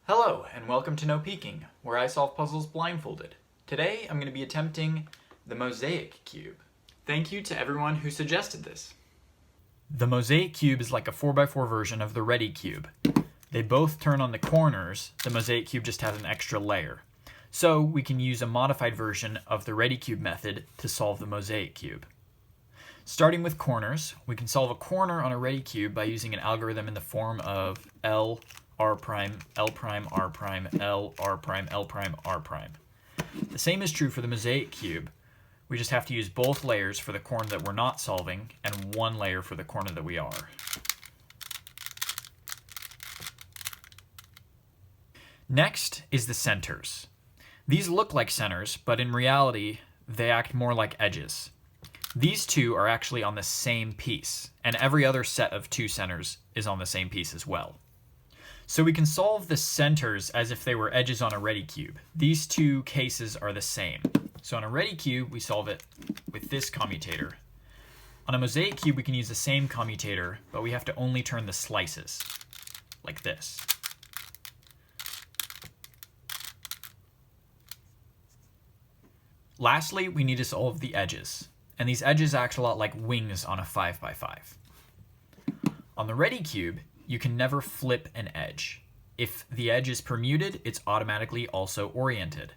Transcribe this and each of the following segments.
Hello, and welcome to No Peeking, where I solve puzzles blindfolded. Today, I'm going to be attempting the Mosaic cube. Thank you to everyone who suggested this. The Mosaic cube is like a 4x4 version of the Ready cube. They both turn on the corners. The Mosaic cube just has an extra layer. So we can use a modified version of the Ready cube method to solve the Mosaic cube. Starting with corners, we can solve a corner on a Ready cube by using an algorithm in the form of L, R prime, L prime, R prime, L, R prime, L prime, R prime. The same is true for the Mosaic cube. We just have to use both layers for the corner that we're not solving and one layer for the corner that we are. Next is the centers. These look like centers, but in reality, they act more like edges. These two are actually on the same piece, and every other set of two centers is on the same piece as well. So we can solve the centers as if they were edges on a Ready cube. These two cases are the same. So on a Ready cube, we solve it with this commutator. On a Mosaic cube, we can use the same commutator, but we have to only turn the slices, like this. Lastly, we need to solve the edges. And these edges act a lot like wings on a 5x5. On the Ready cube, you can never flip an edge. If the edge is permuted, it's automatically also oriented.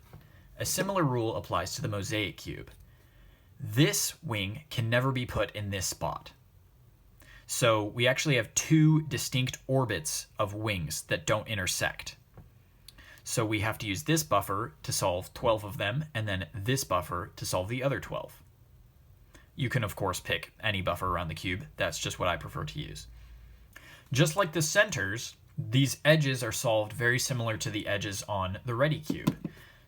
A similar rule applies to the Mosaic cube. This wing can never be put in this spot. So we actually have two distinct orbits of wings that don't intersect. So we have to use this buffer to solve 12 of them, and then this buffer to solve the other 12. You can, of course, pick any buffer around the cube. That's just what I prefer to use. Just like the centers, these edges are solved very similar to the edges on the Ready cube.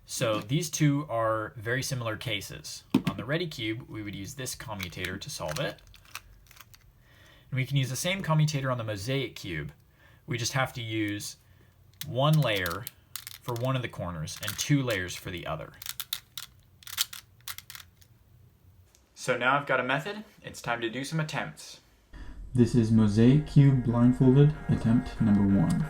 So these two are very similar cases. On the Ready cube, we would use this commutator to solve it. And we can use the same commutator on the Mosaic cube. We just have to use one layer for one of the corners and two layers for the other. So now I've got a method, it's time to do some attempts. This is Mosaic Cube Blindfolded, attempt number 1.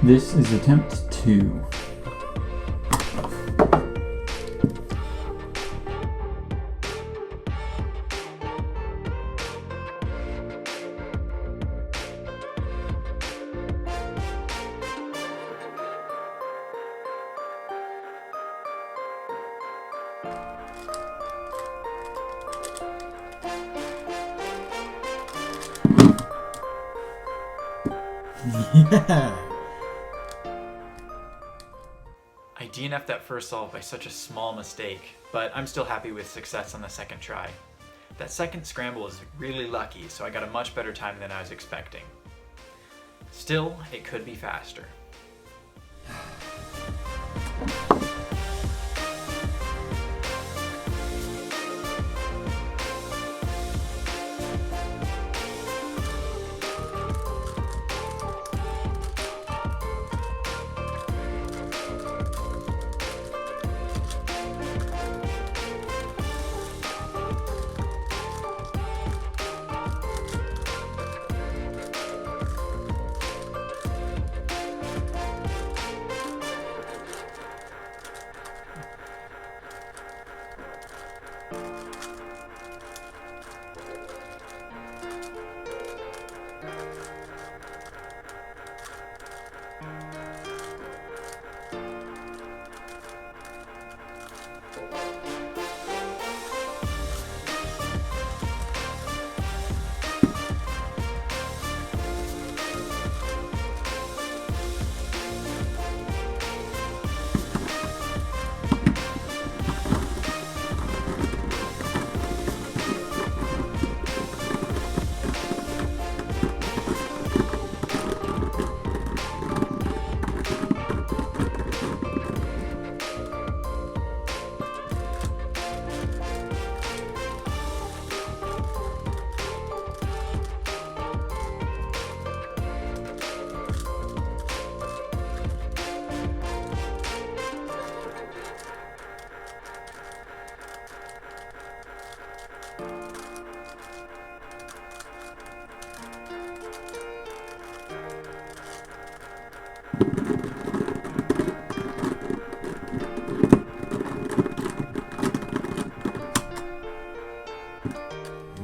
This is attempt 2. Yeah! I DNF'd that first solve by such a small mistake, but I'm still happy with success on the second try. That second scramble was really lucky, so I got a much better time than I was expecting. Still, it could be faster.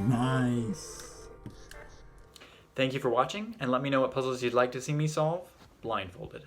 Nice. Thank you for watching, and let me know what puzzles you'd like to see me solve blindfolded.